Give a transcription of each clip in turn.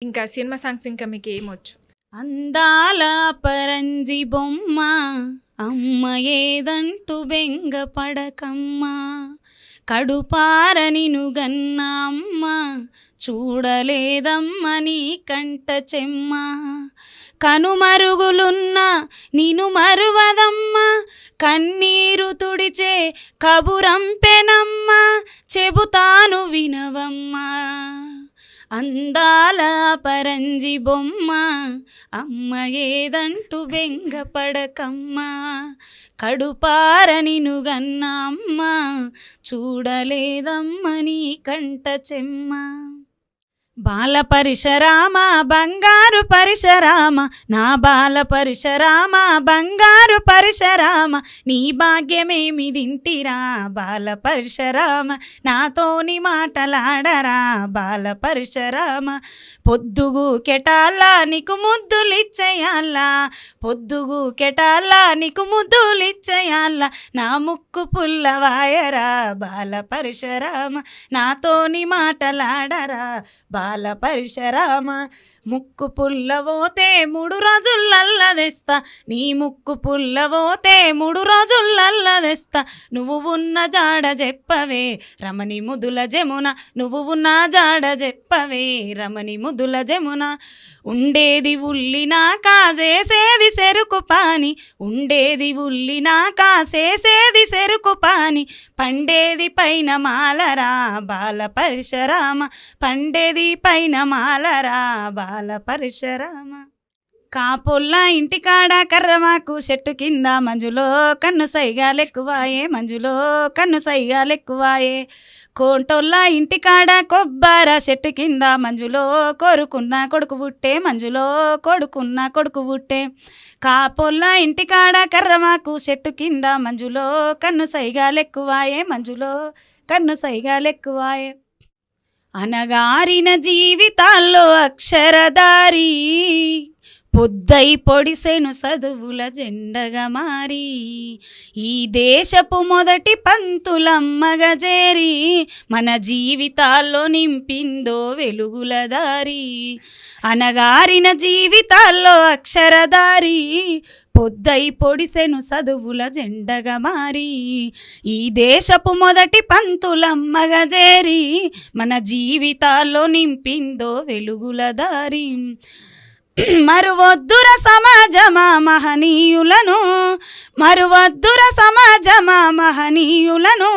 ఇంకా cinema songs ఇంకా మీకేమొచ్చు? అందాల పరంజి బొమ్మ అమ్మ ఏదంటూ బెంగపడకమ్మా, కడుపార నిను గన్న అమ్మ చూడలేదమ్మ నీ కంట చెమ్మ, కనుమరుగులున్న నిను మరువదమ్మ కన్నీరు తుడిచే కబురంపెనమ్మ చెబుతాను వినవమ్మా. అందాల పరంజి బొమ్మ అమ్మ ఏదంటూ బెంగపడకమ్మా, కడుపార నిను గన్న అమ్మ చూడలేదమ్మ నీ కంట చెమ్మ. బాల పరిశరామ బంగారు పరిశరామ, నా బాల పరిశరామ బంగారు పరిశరామ, నీ భాగ్యమేమి దింటిరా బాల పరిశరామ, నాతోని మాటలాడరా బాల పరిశరామ. పొద్దుగు కెటాలా నీకు ముద్దులిచ్చేయాలా, పొద్దుగు కెటాలా నీకు ముద్దులిచ్చేయాలా, నా ముక్కు పుల్లవాయరా బాల పరిశరామ, నాతోని మాటలాడరా బాల పరిశరామ. ముక్కు పుల్లవోతే 3 రోజులల్లా తెస్తా, నీ ముక్కు పుల్లవోతే 3 రోజులల్లా తెస్తా, నువ్వు ఉన్న జాడ చెప్పవే రమణి ముదుల జమున, నువ్వు ఉన్న జాడ చెప్పవే రమణి ముదుల జమున. ఉండేది ఉల్లినా కాసేసేది చెరుకు పాని, ఉండేది ఉల్లినా కాసేసేది చెరుకు పాని, పండేది పైన మాలరా బాల పరిశరామ, పండేది పైన మాలరా బాల పరిశరామ. కాపుల్ల ఇంటికాడ కర్రమాకు చెట్టు కింద మంజులో కన్ను సైగాలెక్కువాయే, మంజులో కన్ను సైగాలెక్కువాయే, కోంటోళ్ళ ఇంటికాడ కొబ్బర చెట్టు కింద మంజులో కోరుకున్న కొడుకు పుట్టే, మంజులో కొడుకున్న కొడుకు పుట్టే. కాపుల్ల ఇంటికాడ కర్రమాకు చెట్టు కింద మంజులో కన్ను సైగాలెక్కువాయే, మంజులో కన్ను సైగాలెక్కువాయే. అనగారిన జీవితాల్లో అక్షరదారి పొద్దై పొడిసెను చదువుల జెండగా మారి, ఈ దేశపు మొదటి పంతులమ్మగా చేరి మన జీవితాల్లో నింపిందో వెలుగుల దారి. అనగారిన జీవితాల్లో అక్షరదారి పొద్దై పొడిసెను చదువుల జెండగా మారి, ఈ దేశపు మొదటి పంతులమ్మగా చేరి మన జీవితాల్లో నింపిందో వెలుగుల దారి. మరువొద్దుర సమాజమా మహనీయులను, మరువొద్దుర సమాజమా మహనీయులను,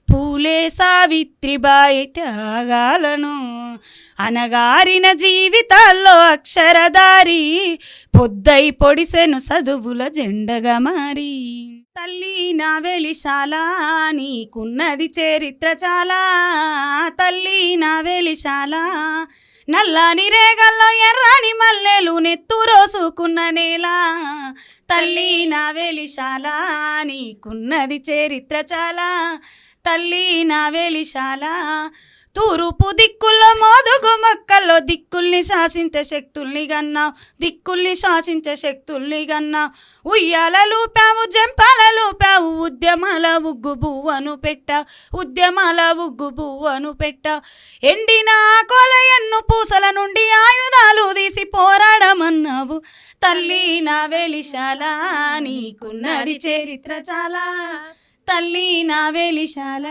పూలే సావిత్రిబాయి త్యాగాలను. అనగారిన జీవితాల్లో అక్షరదారి పొద్దై పొడిసెను చదువుల జెండగా మారి. తల్లి నా వెలిశాల నీకున్నది చరిత్ర చాలా, తల్లి నా వెలిశాల నల్లని రేగల్లో ఎర్రని మల్లెలు నెత్తురోసుకున్న నేల, తల్లి నా వెలిశాల నీకున్నది చరిత్ర చాలా, తల్లి నా వెలిశాల. తూర్పు దిక్కుల్లో మోదుగు మొక్కల్లో దిక్కుల్ని శాసించే శక్తుల్ని గన్నావు, దిక్కుల్ని శాసించే శక్తుల్ని గన్నావు. ఉయ్యాలలు పావు జంపాలలు పావు, ఉద్యమాల ఉగ్గు బువ్వను పెట్టావు, ఉద్యమాల ఉగ్గు బువ్వను పెట్టావు. ఎండిన కొలయన్ను పూసల నుండి ఆయుధాలు తీసి పోరాడమన్నావు, తల్లి నా వెలిశాల నీకున్నది చరిత్ర చాలా, తల్లి నా వెలిశాల.